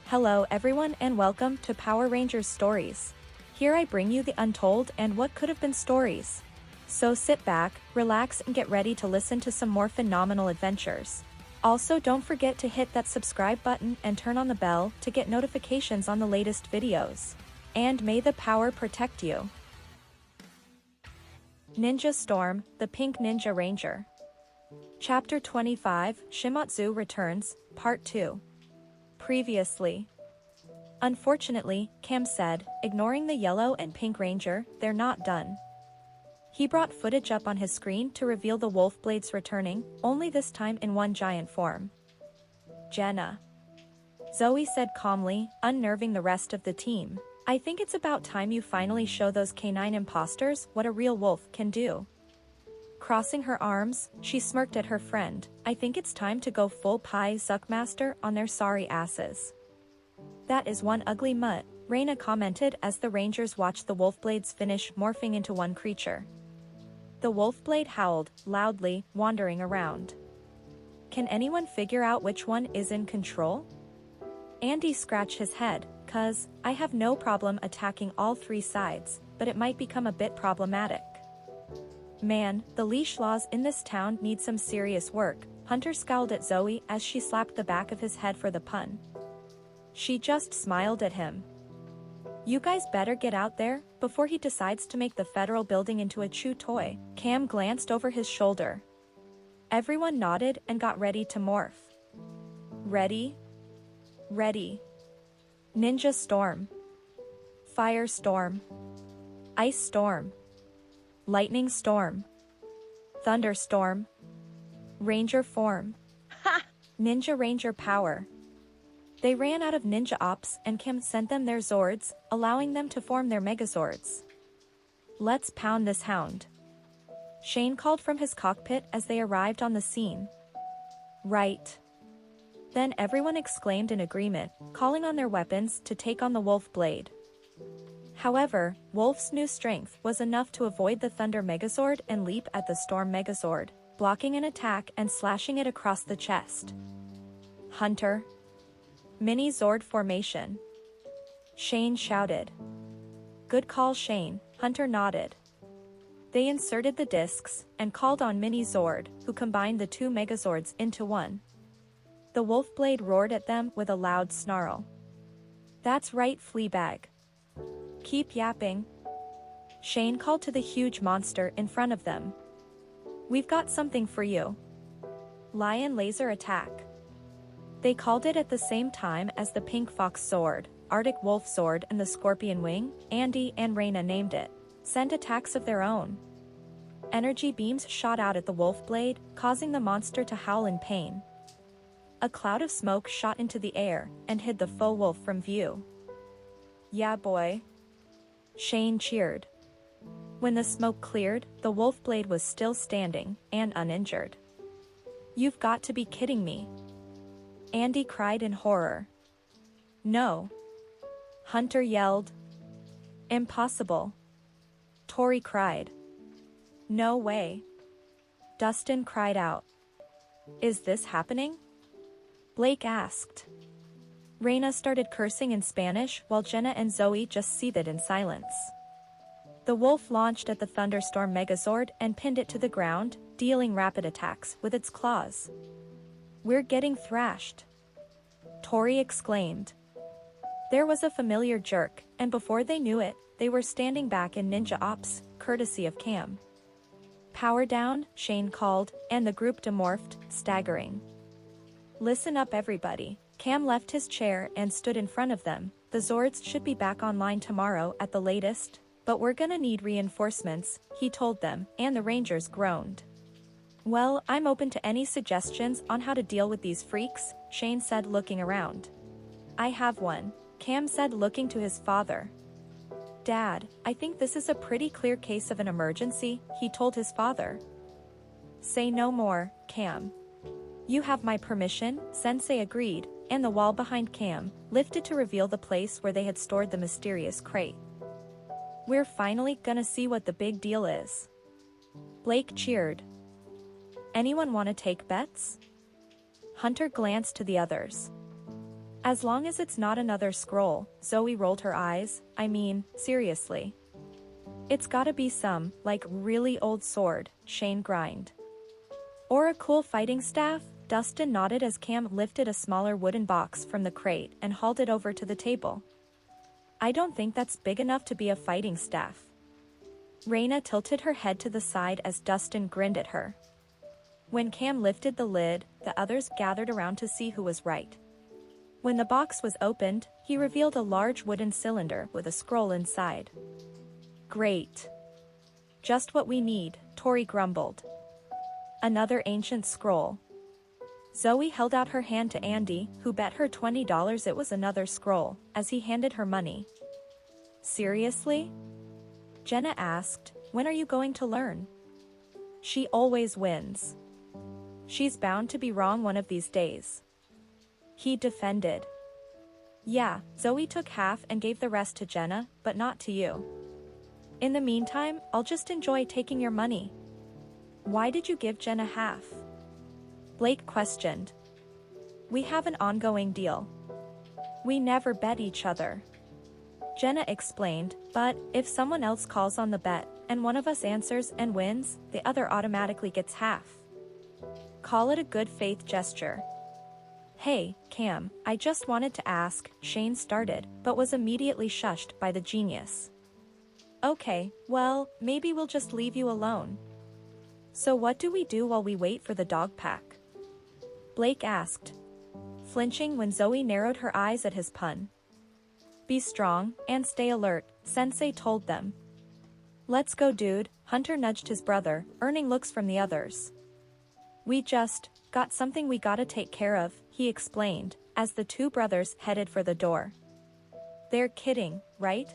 Hello everyone and welcome to Power Rangers Stories. Here I bring you the untold and what could have been stories. So sit back, relax and get ready to listen to some more phenomenal adventures. Also don't forget to hit that subscribe button and turn on the bell to get notifications on the latest videos. And may the power protect you. Ninja Storm, the Pink Ninja Ranger. Chapter 25, Shimazu Returns, Part 2. Previously. Unfortunately, Cam said, ignoring the yellow and pink ranger, they're not done. He brought footage up on his screen to reveal the wolf blades returning, only this time in one giant form. Jenna. Zoey said calmly, unnerving the rest of the team. I think it's about time you finally show those canine imposters what a real wolf can do. Crossing her arms, she smirked at her friend. I think it's time to go full pie Zuckmaster on their sorry asses. That is one ugly mutt, Raina commented as the Rangers watched the wolf blades finish morphing into one creature. The wolf blade howled, loudly, wandering around. Can anyone figure out which one is in control? Andy scratched his head, "'Cause, I have no problem attacking all three sides, but it might become a bit problematic. Man, the leash laws in this town need some serious work." Hunter scowled at Zoey as she slapped the back of his head for the pun. She just smiled at him. You guys better get out there, before he decides to make the federal building into a chew toy. Cam glanced over his shoulder. Everyone nodded and got ready to morph. Ready? Ready. Ninja Storm. Fire Storm. Ice Storm. Lightning Storm. Thunderstorm. Ranger Form. Ha! Ninja Ranger Power. They ran out of ninja ops and Kim sent them their Zords, allowing them to form their Megazords. Let's pound this hound. Shane called from his cockpit as they arrived on the scene. Right. Then everyone exclaimed in agreement, calling on their weapons to take on the wolf blade. However, Wolf's new strength was enough to avoid the Thunder Megazord and leap at the Storm Megazord, blocking an attack and slashing it across the chest. Hunter. Mini Zord formation. Shane shouted. Good call, Shane, Hunter nodded. They inserted the discs and called on Mini Zord, who combined the two Megazords into one. The wolf blade roared at them with a loud snarl. That's right, Fleabag. Keep yapping. Shane called to the huge monster in front of them. We've got something for you. Lion Laser Attack. They called it at the same time as the Pink Fox Sword, Arctic Wolf Sword and the Scorpion Wing. Andy and Raina named it. Sent attacks of their own. Energy beams shot out at the wolf blade, causing the monster to howl in pain. A cloud of smoke shot into the air and hid the faux wolf from view. Yeah boy. Shane cheered. When the smoke cleared, the wolf blade was still standing, and uninjured. You've got to be kidding me. Andy cried in horror. No. Hunter yelled. Impossible. Tori cried. No way. Dustin cried out. Is this happening? Blake asked. Raina started cursing in Spanish while Jenna and Zoey just seethed in silence. The wolf launched at the Thunderstorm Megazord and pinned it to the ground, dealing rapid attacks with its claws. We're getting thrashed. Tori exclaimed. There was a familiar jerk, and before they knew it, they were standing back in ninja ops, courtesy of Cam. Power down, Shane called, and the group demorphed, staggering. Listen up everybody. Cam left his chair and stood in front of them. The Zords should be back online tomorrow at the latest, but we're gonna need reinforcements, he told them, and the Rangers groaned. Well, I'm open to any suggestions on how to deal with these freaks, Shane said looking around. I have one, Cam said looking to his father. Dad, I think this is a pretty clear case of an emergency, he told his father. Say no more, Cam. You have my permission, Sensei agreed, and the wall behind Cam lifted to reveal the place where they had stored the mysterious crate. We're finally gonna see what the big deal is. Blake cheered. Anyone want to take bets? Hunter glanced to the others. As long as it's not another scroll, Zoe rolled her eyes. I mean, seriously. It's gotta be some, like, really old sword, Shane grinned. Or a cool fighting staff? Dustin nodded as Cam lifted a smaller wooden box from the crate and hauled it over to the table. I don't think that's big enough to be a fighting staff. Raina tilted her head to the side as Dustin grinned at her. When Cam lifted the lid, the others gathered around to see who was right. When the box was opened, he revealed a large wooden cylinder with a scroll inside. Great. Just what we need, Tori grumbled. Another ancient scroll. Zoe held out her hand to Andy, who bet her $20 it was another scroll, as he handed her money. Seriously? Jenna asked, when are you going to learn? She always wins. She's bound to be wrong one of these days. He defended. Yeah, Zoe took half and gave the rest to Jenna, but not to you. In the meantime, I'll just enjoy taking your money. Why did you give Jenna half? Blake questioned. We have an ongoing deal. We never bet each other. Jenna explained, but if someone else calls on the bet, and one of us answers and wins, the other automatically gets half. Call it a good faith gesture. Hey, Cam, I just wanted to ask, Shane started, but was immediately shushed by the genius. Okay, well, maybe we'll just leave you alone. So what do we do while we wait for the dog pack? Blake asked, flinching when Zoe narrowed her eyes at his pun. Be strong, and stay alert, Sensei told them. Let's go dude, Hunter nudged his brother, earning looks from the others. We just got something we gotta take care of, he explained, as the two brothers headed for the door. They're kidding, right?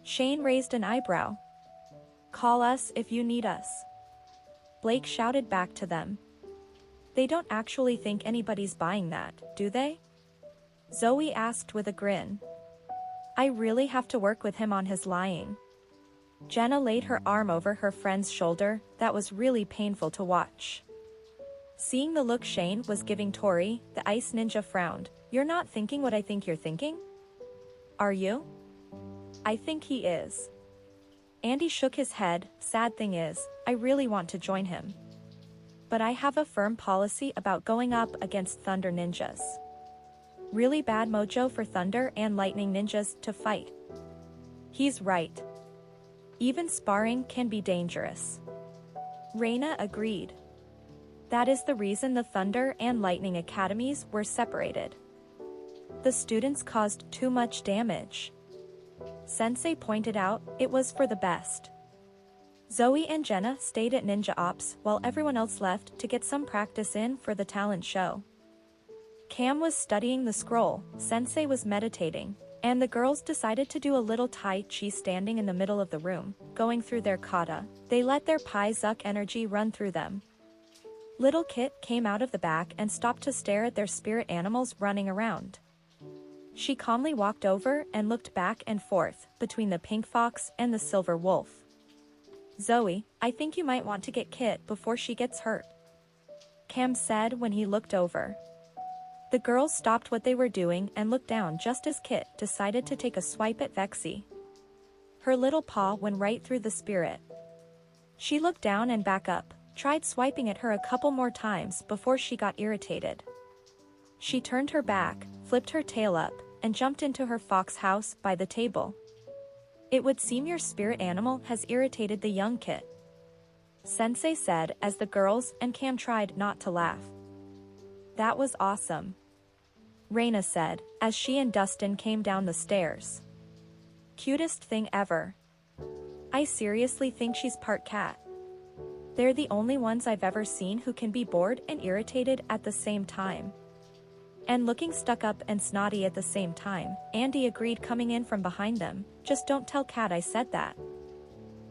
Shane raised an eyebrow. Call us if you need us. Blake shouted back to them. They don't actually think anybody's buying that, do they? Zoe asked with a grin. I really have to work with him on his lying. Jenna laid her arm over her friend's shoulder. That was really painful to watch. Seeing the look Shane was giving Tori, the ice ninja frowned. You're not thinking what I think you're thinking? Are you? I think he is. Andy shook his head. Sad thing is, I really want to join him. But I have a firm policy about going up against Thunder Ninjas. Really bad mojo for Thunder and Lightning Ninjas to fight. He's right. Even sparring can be dangerous. Raina agreed. That is the reason the Thunder and Lightning Academies were separated. The students caused too much damage. Sensei pointed out, it was for the best. Zoe and Jenna stayed at Ninja Ops while everyone else left to get some practice in for the talent show. Cam was studying the scroll, Sensei was meditating, and the girls decided to do a little Tai Chi standing in the middle of the room, going through their kata. They let their Pai Zuck energy run through them. Little Kit came out of the back and stopped to stare at their spirit animals running around. She calmly walked over and looked back and forth between the pink fox and the silver wolf. Zoe, I think you might want to get Kit before she gets hurt, Cam said when he looked over. The girls stopped what they were doing and looked down just as Kit decided to take a swipe at Vexy. Her little paw went right through the spirit. She looked down and back up, tried swiping at her a couple more times before she got irritated. She turned her back, flipped her tail up, and jumped into her fox house by the table. It would seem your spirit animal has irritated the young Kit, Sensei said as the girls and Cam tried not to laugh. That was awesome, Raina said, as she and Dustin came down the stairs. Cutest thing ever. I seriously think she's part cat. They're the only ones I've ever seen who can be bored and irritated at the same time. And looking stuck up and snotty at the same time, Andy agreed coming in from behind them. Just don't tell Kat I said that.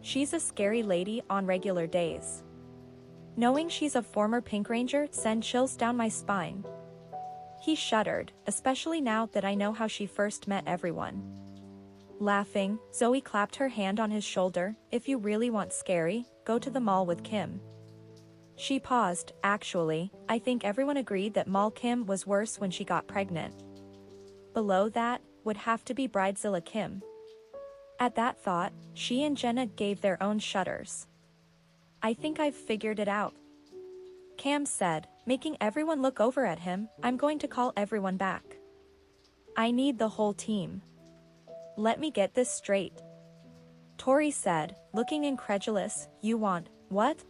She's a scary lady on regular days. Knowing she's a former Pink Ranger sends chills down my spine. He shuddered, especially now that I know how she first met everyone. Laughing, Zoe clapped her hand on his shoulder. If you really want scary, go to the mall with Kim. She paused. Actually, I think everyone agreed that Mall Kim was worse when she got pregnant. below that would have to be Bridezilla Kim. At that thought, she and Jenna gave their own shudders. I think I've figured it out, Cam said, making everyone look over at him. I'm going to call everyone back. I need the whole team. Let me get this straight. Tori said, looking incredulous. You want, what?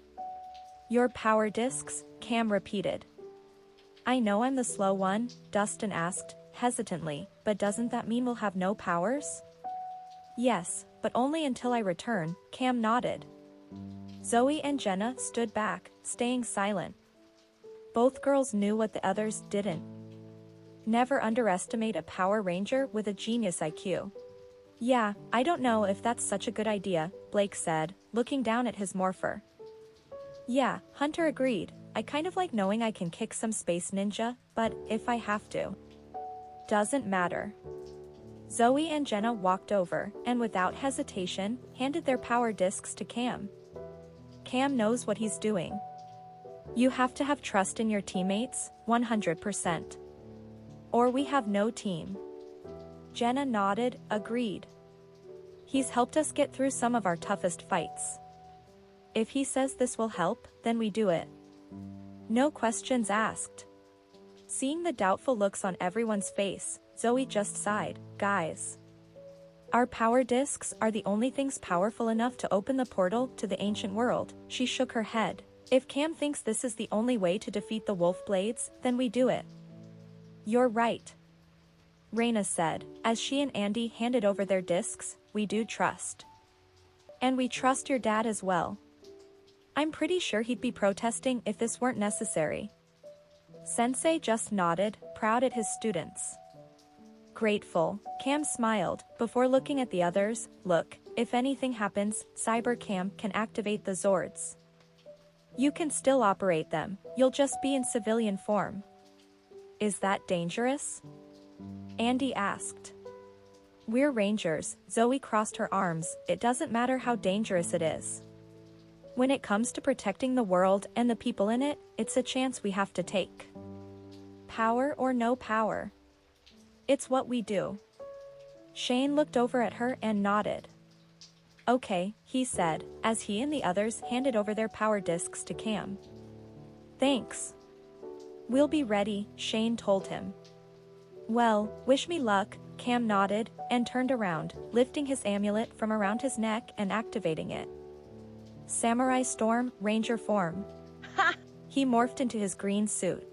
Your power discs, Cam repeated. I know I'm the slow one, Dustin asked, hesitantly, but doesn't that mean we'll have no powers? Yes, but only until I return, Cam nodded. Zoey and Jenna stood back, staying silent. Both girls knew what the others didn't. Never underestimate a Power Ranger with a genius IQ. Yeah, I don't know if that's such a good idea, Blake said, looking down at his morpher. Yeah, Hunter agreed. I kind of like knowing I can kick some space ninja, but if I have to. Doesn't matter. Zoey and Jenna walked over, and without hesitation, handed their power discs to Cam. Cam knows what he's doing. You have to have trust in your teammates, 100%. Or we have no team. Jenna nodded, agreed. He's helped us get through some of our toughest fights. If he says this will help, then we do it. No questions asked. Seeing the doubtful looks on everyone's face, Zoey just sighed. Guys. Our power discs are the only things powerful enough to open the portal to the ancient world. She shook her head. If Cam thinks this is the only way to defeat the wolf blades, then we do it. You're right. Raina said, as she and Andy handed over their discs. We do trust. And we trust your dad as well. I'm pretty sure he'd be protesting if this weren't necessary. Sensei just nodded, proud at his students. Grateful, Cam smiled, before looking at the others. Look, if anything happens, Cyber Cam can activate the Zords. You can still operate them, you'll just be in civilian form. Is that dangerous? Andy asked. We're Rangers, Zoey crossed her arms. It doesn't matter how dangerous it is. When it comes to protecting the world and the people in it, it's a chance we have to take. Power or no power. It's what we do. Shane looked over at her and nodded. Okay, he said, as he and the others handed over their power discs to Cam. Thanks. We'll be ready, Shane told him. Well, wish me luck, Cam nodded, and turned around, lifting his amulet from around his neck and activating it. Samurai Storm, Ranger form. Ha! He morphed into his green suit.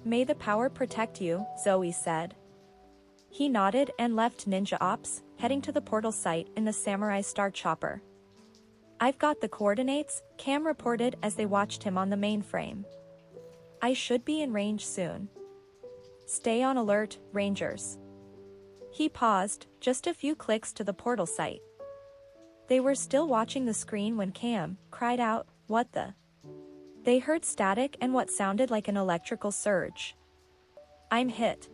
May the power protect you, Zoey said. He nodded and left Ninja Ops, heading to the portal site in the Samurai Star Chopper. I've got the coordinates, Cam reported as they watched him on the mainframe. I should be in range soon. Stay on alert, Rangers. He paused, just a few clicks to the portal site. They were still watching the screen when Cam cried out, "What the?" They heard static and what sounded like an electrical surge. I'm hit.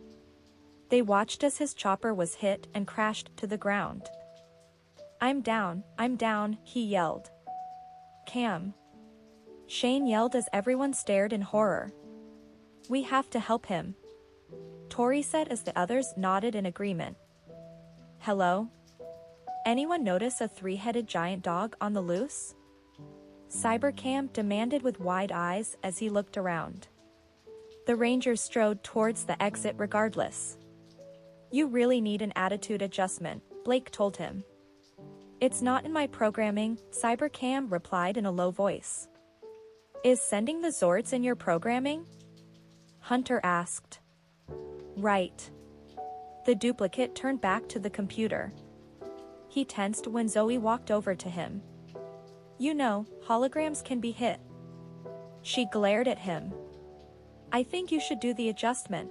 They watched as his chopper was hit and crashed to the ground. I'm down, he yelled. Cam. Shane yelled as everyone stared in horror. We have to help him, Tori said as the others nodded in agreement. Hello? Anyone notice a three-headed giant dog on the loose? Cybercam demanded with wide eyes as he looked around. The Rangers strode towards the exit regardless. You really need an attitude adjustment, Blake told him. It's not in my programming, Cybercam replied in a low voice. Is sending the Zords in your programming? Hunter asked. Right. The duplicate turned back to the computer. He tensed when Zoey walked over to him. You know, holograms can be hit. She glared at him. I think you should do the adjustment.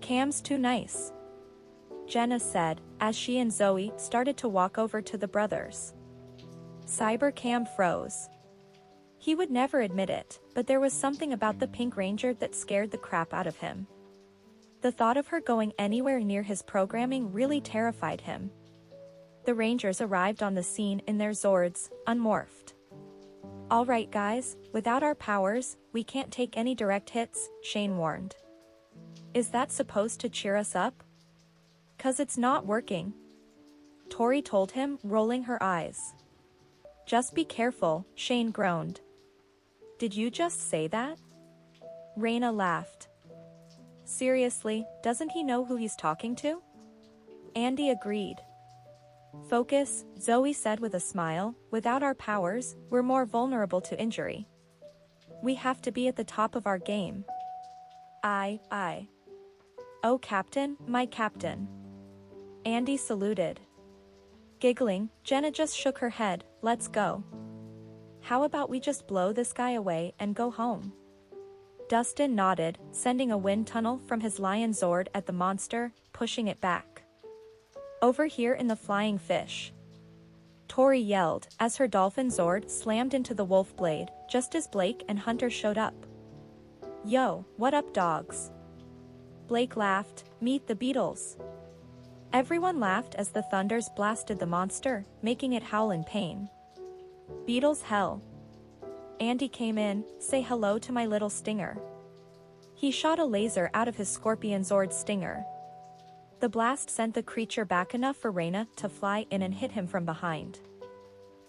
Cam's too nice, Jenna said, as she and Zoey started to walk over to the brothers. Cybercam froze. He would never admit it, but there was something about the Pink Ranger that scared the crap out of him. The thought of her going anywhere near his programming really terrified him. The Rangers arrived on the scene in their Zords, unmorphed. All right guys, without our powers, we can't take any direct hits, Shane warned. Is that supposed to cheer us up? 'Cause it's not working, Tori told him, rolling her eyes. Just be careful, Shane groaned. Did you just say that? Raina laughed. Seriously, doesn't he know who he's talking to? Andy agreed. Focus, Zoe said with a smile, without our powers, we're more vulnerable to injury. We have to be at the top of our game. Aye. Oh Captain, my Captain. Andy saluted. Giggling, Jenna just shook her head, let's go. How about we just blow this guy away and go home? Dustin nodded, sending a wind tunnel from his lion Zord at the monster, pushing it back. Over here in the flying fish. Tori yelled, as her dolphin Zord slammed into the wolf blade, just as Blake and Hunter showed up. Yo, what up dogs? Blake laughed, meet the Beatles. Everyone laughed as the thunders blasted the monster, making it howl in pain. Beatles hell. Andy came in, say hello to my little stinger. He shot a laser out of his scorpion Zord stinger. The blast sent the creature back enough for Raina to fly in and hit him from behind.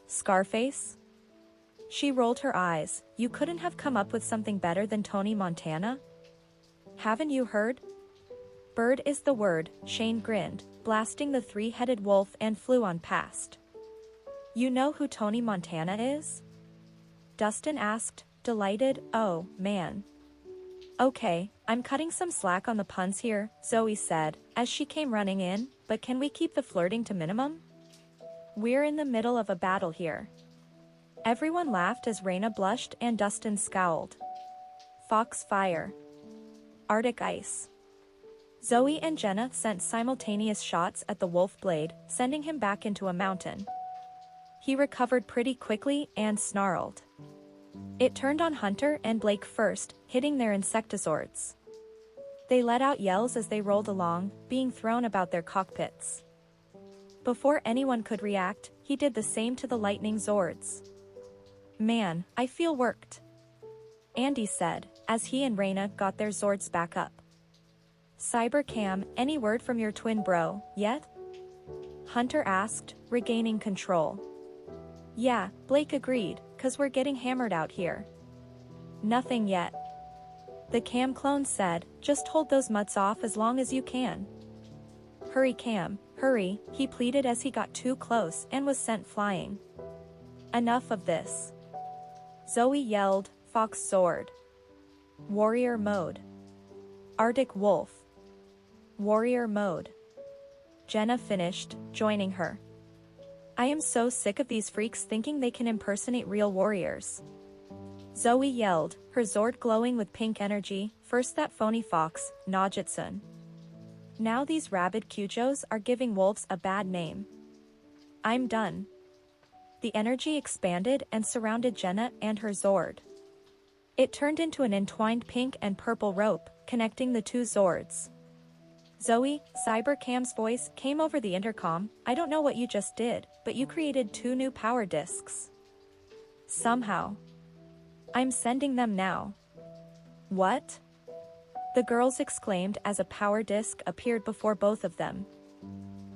Scarface? She rolled her eyes, you couldn't have come up with something better than Tony Montana? Haven't you heard? Bird is the word, Shane grinned, blasting the three-headed wolf and flew on past. You know who Tony Montana is? Dustin asked, delighted, oh, man. Okay, I'm cutting some slack on the puns here, Zoe said, as she came running in, but can we keep the flirting to minimum? We're in the middle of a battle here. Everyone laughed as Raina blushed and Dustin scowled. Fox fire. Arctic ice. Zoe and Jenna sent simultaneous shots at the wolf blade, sending him back into a mountain. He recovered pretty quickly and snarled. It turned on Hunter and Blake first, hitting their insectizords. They let out yells as they rolled along, being thrown about their cockpits. Before anyone could react, he did the same to the lightning Zords. Man, I feel worked. Andy said, as he and Raina got their Zords back up. Cybercam, any word from your twin bro, yet? Hunter asked, regaining control. Yeah, Blake agreed, 'cause we're getting hammered out here. Nothing yet. The Cam clone said, just hold those mutts off as long as you can. Hurry Cam, hurry, he pleaded as he got too close and was sent flying. Enough of this. Zoe yelled, Fox Sword. Warrior mode. Arctic Wolf. Warrior mode. Jenna finished, joining her. I am so sick of these freaks thinking they can impersonate real warriors. Zoe yelled, her Zord glowing with pink energy, first that phony fox, Najitsun. Now these rabid Kyujos are giving wolves a bad name. I'm done. The energy expanded and surrounded Jenna and her Zord. It turned into an entwined pink and purple rope, connecting the two Zords. Zoe, Cybercam's voice came over the intercom, I don't know what you just did, but you created 2 new power discs. Somehow. I'm sending them now. What? The girls exclaimed as a power disc appeared before both of them.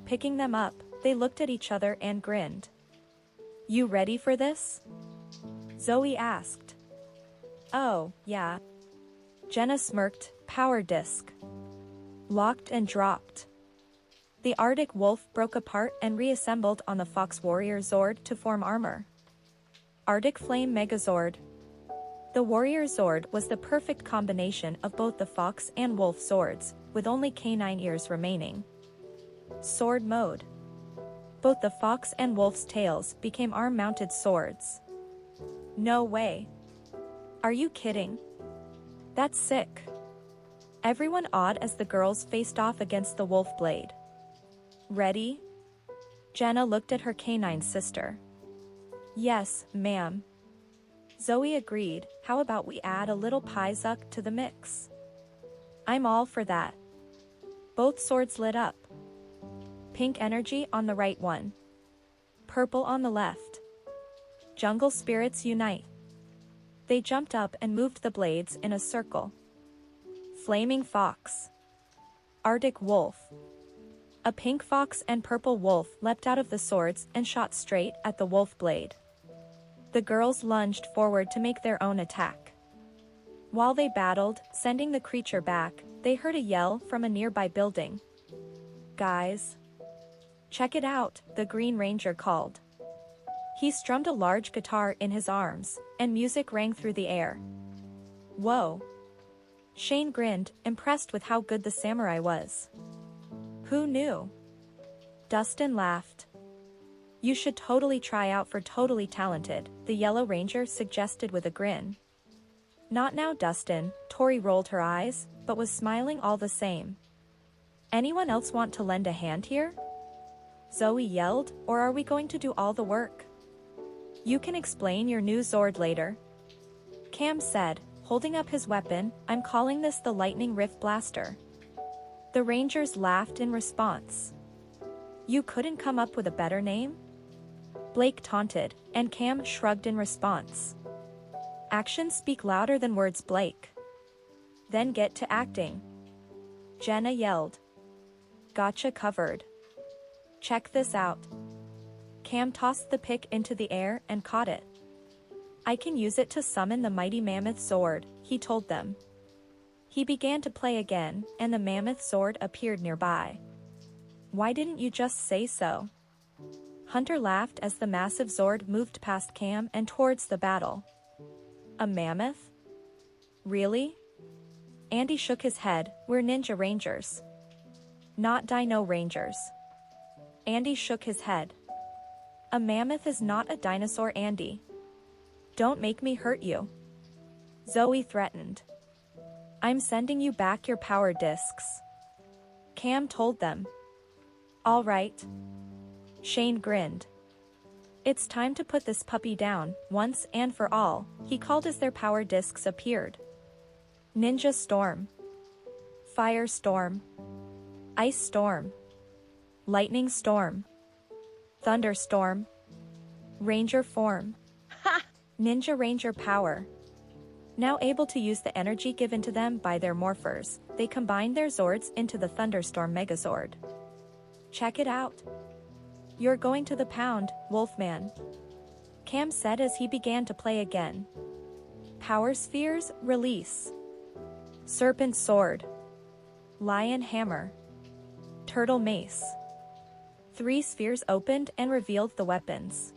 Picking them up, they looked at each other and grinned. You ready for this? Zoe asked. Oh, yeah. Jenna smirked, power disc. Locked and dropped. The Arctic Wolf broke apart and reassembled on the Fox Warrior Zord to form armor. Arctic Flame Megazord. The Warrior Zord was the perfect combination of both the Fox and Wolf Zords, with only canine ears remaining. Sword mode. Both the Fox and Wolf's tails became arm-mounted swords. No way. Are you kidding? That's sick. Everyone awed as the girls faced off against the wolf blade. Ready? Jenna looked at her canine sister. Yes, ma'am. Zoe agreed, how about we add a little Paizuck to the mix? I'm all for that. Both swords lit up. Pink energy on the right one. Purple on the left. Jungle spirits unite. They jumped up and moved the blades in a circle. Flaming Fox. Arctic Wolf. A pink fox and purple wolf leapt out of the swords and shot straight at the wolf blade. The girls lunged forward to make their own attack. While they battled, sending the creature back, they heard a yell from a nearby building. "Guys! Check it out," the Green Ranger called. He strummed a large guitar in his arms, and music rang through the air. "Whoa!" Shane grinned, impressed with how good the samurai was. "Who knew?" Dustin laughed. "You should totally try out for Totally Talented," the Yellow Ranger suggested with a grin. "Not now, Dustin," Tori rolled her eyes, but was smiling all the same. "Anyone else want to lend a hand here?" Zoey yelled, "Or are we going to do all the work?" "You can explain your new Zord later," Cam said, holding up his weapon. "I'm calling this the Lightning Rift Blaster." The Rangers laughed in response. "You couldn't come up with a better name?" Blake taunted, and Cam shrugged in response. "Actions speak louder than words, Blake. Then get to acting," Jenna yelled. "Gotcha covered. Check this out." Cam tossed the pick into the air and caught it. "I can use it to summon the mighty mammoth sword," he told them. He began to play again, and the mammoth sword appeared nearby. "Why didn't you just say so?" Hunter laughed as the massive Zord moved past Cam and towards the battle. "A mammoth? Really?" Andy shook his head. "We're Ninja Rangers, not Dino Rangers." Andy shook his head. "A mammoth is not a dinosaur, Andy. Don't make me hurt you," Zoey threatened. "I'm sending you back your power discs," Cam told them. "All right." Shane grinned. "It's time to put this puppy down, once and for all," he called as their power discs appeared. Ninja Storm, Fire Storm, Ice Storm, Lightning Storm, Thunderstorm, Ranger Form, Ninja Ranger Power. Now able to use the energy given to them by their morphers, they combined their Zords into the Thunderstorm Megazord. "Check it out. You're going to the pound, Wolfman," Cam said as he began to play again. Power Spheres, release. Serpent Sword, Lion Hammer, Turtle Mace. 3 spheres opened and revealed the weapons.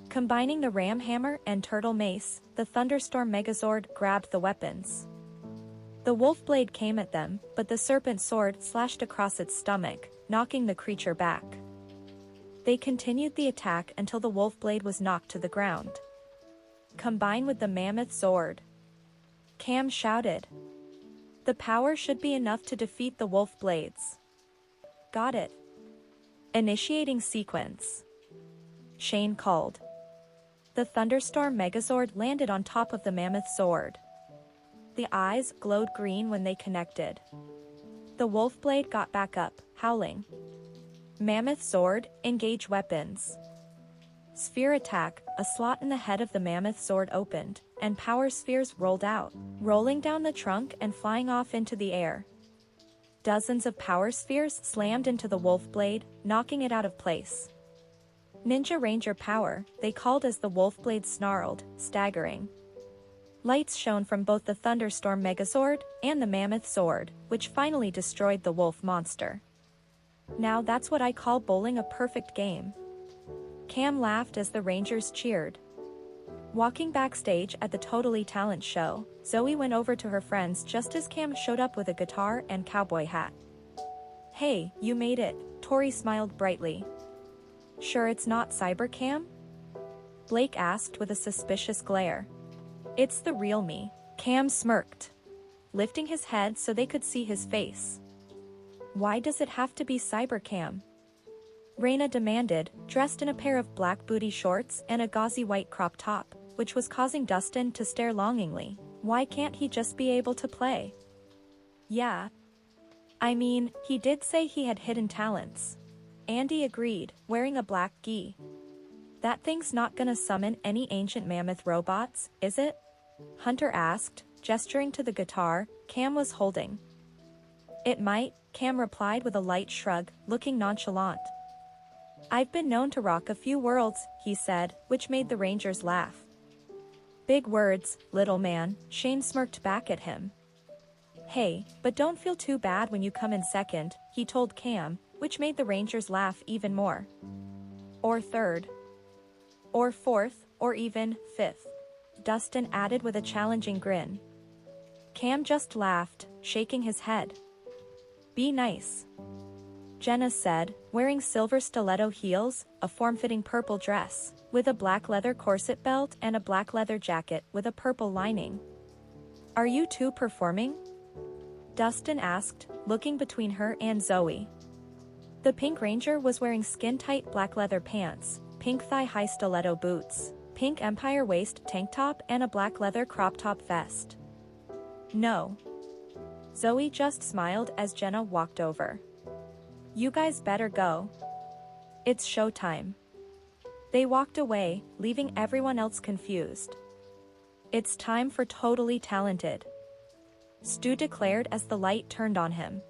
Combining the Ram Hammer and Turtle Mace, the Thunderstorm Megazord grabbed the weapons. The Wolf Blade came at them, but the Serpent Sword slashed across its stomach, knocking the creature back. They continued the attack until the Wolf Blade was knocked to the ground. "Combine with the Mammoth Sword," Cam shouted. "The power should be enough to defeat the Wolf Blades." "Got it. Initiating sequence," Shane called. The Thunderstorm Megazord landed on top of the Mammoth Sword. The eyes glowed green when they connected. The Wolf Blade got back up, howling. Mammoth Sword, engage weapons. Sphere attack, a slot in the head of the Mammoth Sword opened, and power spheres rolled out, rolling down the trunk and flying off into the air. Dozens of power spheres slammed into the Wolf Blade, knocking it out of place. Ninja Ranger Power, they called as the Wolf Blade snarled, staggering. Lights shone from both the Thunderstorm Megazord and the Mammoth Sword, which finally destroyed the wolf monster. "Now that's what I call bowling a perfect game." Cam laughed as the Rangers cheered. Walking backstage at the Totally Talent show, Zoey went over to her friends just as Cam showed up with a guitar and cowboy hat. "Hey, you made it," Tori smiled brightly. "Sure it's not Cybercam?" Blake asked with a suspicious glare. "It's the real me," Cam smirked, lifting his head so they could see his face. "Why does it have to be Cybercam?" Raina demanded, dressed in a pair of black booty shorts and a gauzy white crop top, which was causing Dustin to stare longingly. Why can't he just be able to play? "Yeah. I mean, he did say he had hidden talents." Andy agreed, wearing a black gi. "That thing's not gonna summon any ancient mammoth robots, is it?" Hunter asked, gesturing to the guitar Cam was holding. "It might," Cam replied with a light shrug, looking nonchalant. I've been known to rock a few worlds, he said, which made the Rangers laugh. Big words, little man, Shane smirked back at him. Hey, but don't feel too bad when you come in second, he told Cam, which made the Rangers laugh even more. Or third. Or fourth, or even fifth, Dustin added with a challenging grin. Cam just laughed, shaking his head. Be nice, Jenna said, wearing silver stiletto heels, a form-fitting purple dress, with a black leather corset belt and a black leather jacket with a purple lining. Are you two performing? Dustin asked, looking between her and Zoey. The Pink Ranger was wearing skin-tight black leather pants, pink thigh-high stiletto boots, pink Empire waist tank top and a black leather crop top vest. No. Zoey just smiled as Jenna walked over. You guys better go. It's showtime. They walked away, leaving everyone else confused. It's time for Totally Talented, Stu declared as the light turned on him.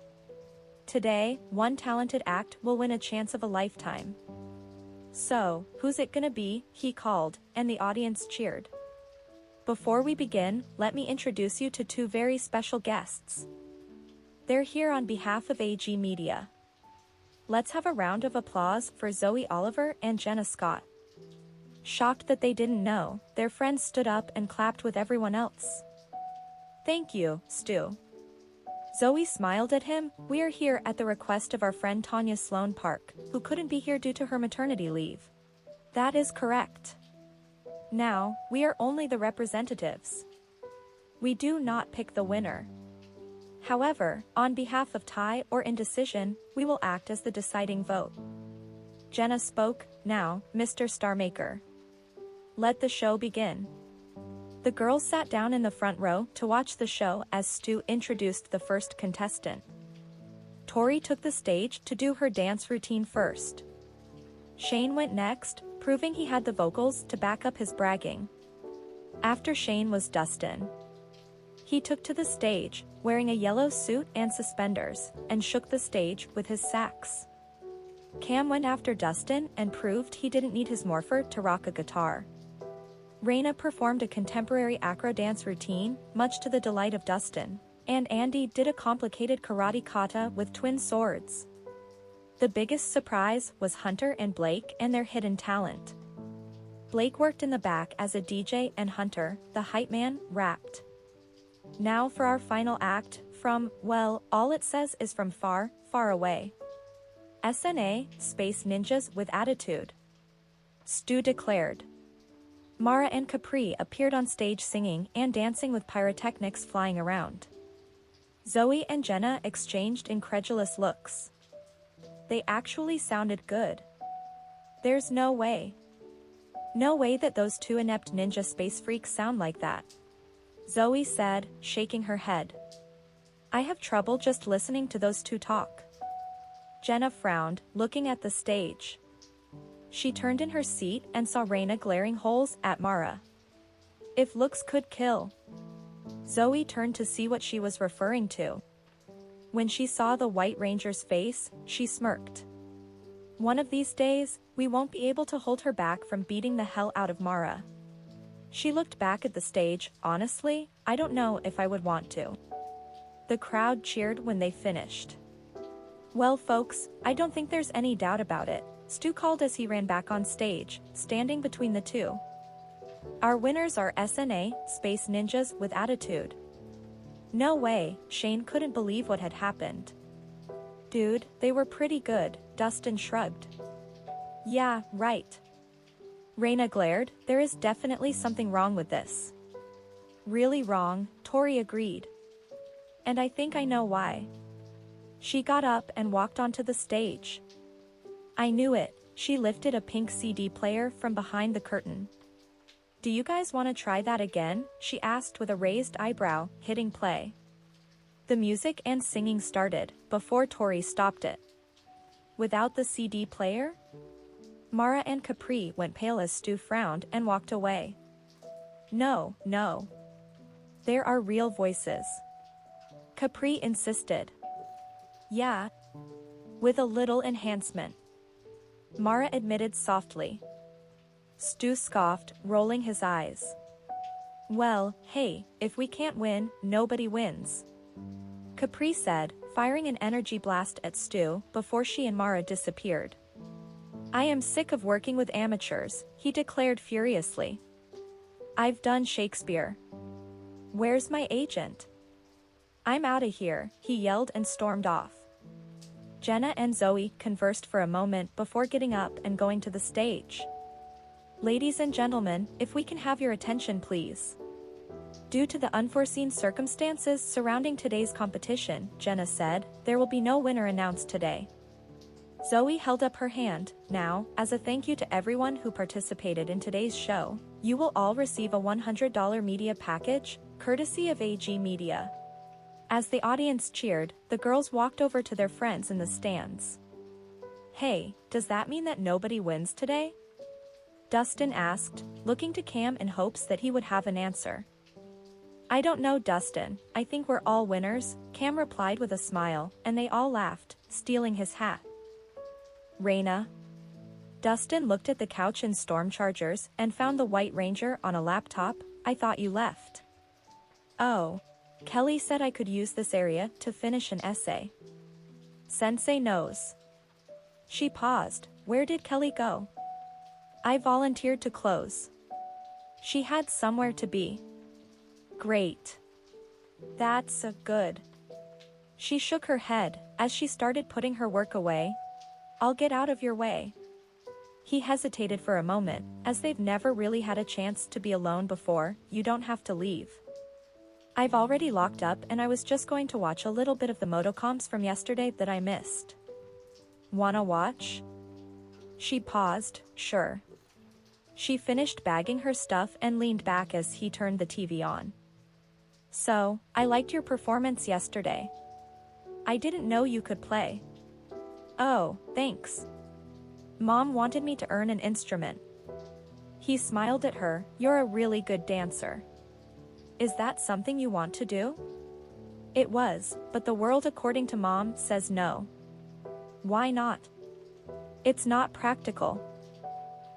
Today, one talented act will win a chance of a lifetime. So, who's it gonna be, he called, and the audience cheered. Before we begin, let me introduce you to two very special guests. They're here on behalf of AG Media. Let's have a round of applause for Zoey Oliver and Jenna Scott. Shocked that they didn't know, their friends stood up and clapped with everyone else. Thank you, Stu. Zoey smiled at him. We are here at the request of our friend Tanya Sloan Park, who couldn't be here due to her maternity leave. That is correct. Now, we are only the representatives. We do not pick the winner. However, on behalf of tie or indecision, we will act as the deciding vote. Jenna spoke. Now, Mr. Starmaker. Let the show begin. The girls sat down in the front row to watch the show as Stu introduced the first contestant. Tori took the stage to do her dance routine first. Shane went next, proving he had the vocals to back up his bragging. After Shane was Dustin. He took to the stage, wearing a yellow suit and suspenders, and shook the stage with his sax. Cam went after Dustin and proved he didn't need his morpher to rock a guitar. Raina performed a contemporary acro dance routine, much to the delight of Dustin, and Andy did a complicated karate kata with twin swords. The biggest surprise was Hunter and Blake and their hidden talent. Blake worked in the back as a DJ and Hunter, the hype man, rapped. Now for our final act, from, well, all it says is from far, far away. SNA, Space Ninjas with Attitude, Stu declared. Mara and Capri appeared on stage singing and dancing with pyrotechnics flying around. Zoey and Jenna exchanged incredulous looks. They actually sounded good. There's no way. No way that those two inept ninja space freaks sound like that, Zoey said, shaking her head. I have trouble just listening to those two talk. Jenna frowned, looking at the stage. She turned in her seat and saw Raina glaring holes at Mara. If looks could kill. Zoey turned to see what she was referring to. When she saw the White Ranger's face, she smirked. One of these days, we won't be able to hold her back from beating the hell out of Mara. She looked back at the stage. Honestly, I don't know if I would want to. The crowd cheered when they finished. Well folks, I don't think there's any doubt about it, Stu called as he ran back on stage, standing between the two. Our winners are SNA, Space Ninjas with Attitude. No way, Shane couldn't believe what had happened. Dude, they were pretty good, Dustin shrugged. Yeah, right. Raina glared. There is definitely something wrong with this. Really wrong, Tori agreed. And I think I know why. She got up and walked onto the stage. I knew it, she lifted a pink CD player from behind the curtain. Do you guys want to try that again? She asked with a raised eyebrow, hitting play. The music and singing started, before Tori stopped it. Without the CD player? Mara and Capri went pale as Stu frowned and walked away. No, no. There are real voices. Capri insisted. Yeah. With a little enhancement. Mara admitted softly. Stu scoffed, rolling his eyes. Well, hey, if we can't win, nobody wins. Capri said, firing an energy blast at Stu before she and Mara disappeared. I am sick of working with amateurs, he declared furiously. I've done Shakespeare. Where's my agent? I'm outta here, he yelled and stormed off. Jenna and Zoe conversed for a moment before getting up and going to the stage. Ladies and gentlemen, if we can have your attention please. Due to the unforeseen circumstances surrounding today's competition, Jenna said, there will be no winner announced today. Zoe held up her hand. Now, as a thank you to everyone who participated in today's show, you will all receive a $100 media package, courtesy of AG Media. As the audience cheered, the girls walked over to their friends in the stands. Hey, does that mean that nobody wins today? Dustin asked, looking to Cam in hopes that he would have an answer. I don't know, Dustin, I think we're all winners, Cam replied with a smile, and they all laughed, stealing his hat. Raina. Dustin looked at the couch in Storm Chargers and found the White Ranger on a laptop. I thought you left. Oh. Kelly said I could use this area to finish an essay. Sensei knows. She paused. Where did Kelly go? I volunteered to close. She had somewhere to be. Great. That's good. She shook her head as she started putting her work away. I'll get out of your way. He hesitated for a moment, as they've never really had a chance to be alone before. You don't have to leave. I've already locked up and I was just going to watch a little bit of the motocomps from yesterday that I missed. Wanna watch? She paused, sure. She finished bagging her stuff and leaned back as he turned the TV on. So, I liked your performance yesterday. I didn't know you could play. Oh, thanks. Mom wanted me to earn an instrument. He smiled at her. You're a really good dancer. Is that something you want to do? It was, but the world according to Mom says no. Why not? It's not practical.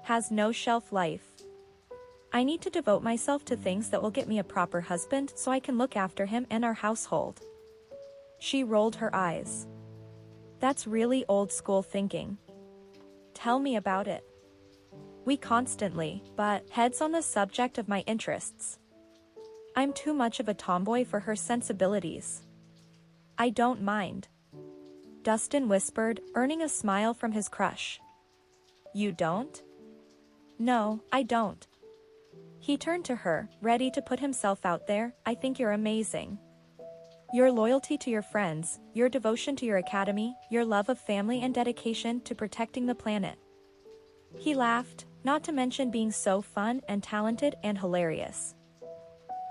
Has no shelf life. I need to devote myself to things that will get me a proper husband so I can look after him and our household. She rolled her eyes. That's really old school thinking. Tell me about it. We constantly butt heads on the subject of my interests. I'm too much of a tomboy for her sensibilities. I don't mind. Dustin whispered, earning a smile from his crush. You don't? No, I don't. He turned to her, ready to put himself out there. I think you're amazing. Your loyalty to your friends, your devotion to your academy, your love of family and dedication to protecting the planet. He laughed, not to mention being so fun and talented and hilarious.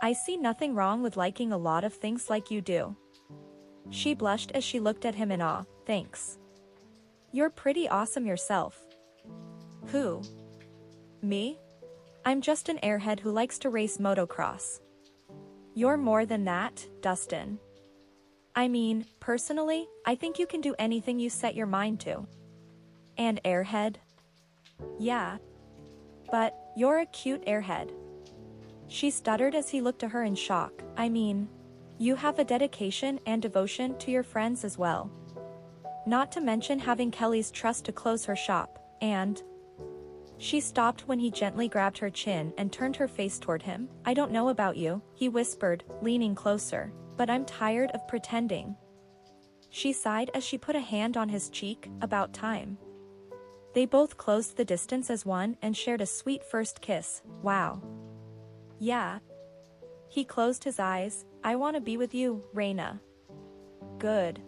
I see nothing wrong with liking a lot of things like you do. She blushed as she looked at him in awe. Thanks. You're pretty awesome yourself. Who? Me? I'm just an airhead who likes to race motocross. You're more than that, Dustin. I mean, personally, I think you can do anything you set your mind to. And airhead? Yeah. But, you're a cute airhead. She stuttered as he looked at her in shock. I mean, you have a dedication and devotion to your friends as well. Not to mention having Kelly's trust to close her shop, and... She stopped when he gently grabbed her chin and turned her face toward him. I don't know about you, he whispered, leaning closer, but I'm tired of pretending. She sighed as she put a hand on his cheek. About time. They both closed the distance as one and shared a sweet first kiss. Wow. Yeah. He closed his eyes. I want to be with you, Raina. Good.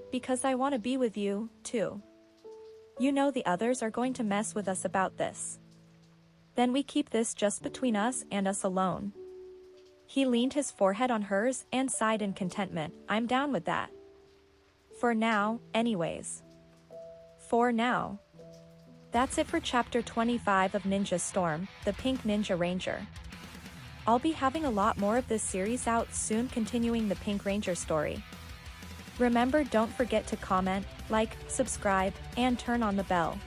Because I want to be with you, too. You know the others are going to mess with us about this. Then we keep this just between us and us alone. He leaned his forehead on hers and sighed in contentment. I'm down with that. For now, anyways. For now. That's it for chapter 25 of Ninja Storm, the Pink Ninja Ranger. I'll be having a lot more of this series out soon, continuing the Pink Ranger story. Remember, don't forget to comment, like, subscribe, and turn on the bell.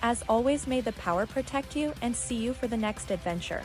As always, may the power protect you, and see you for the next adventure.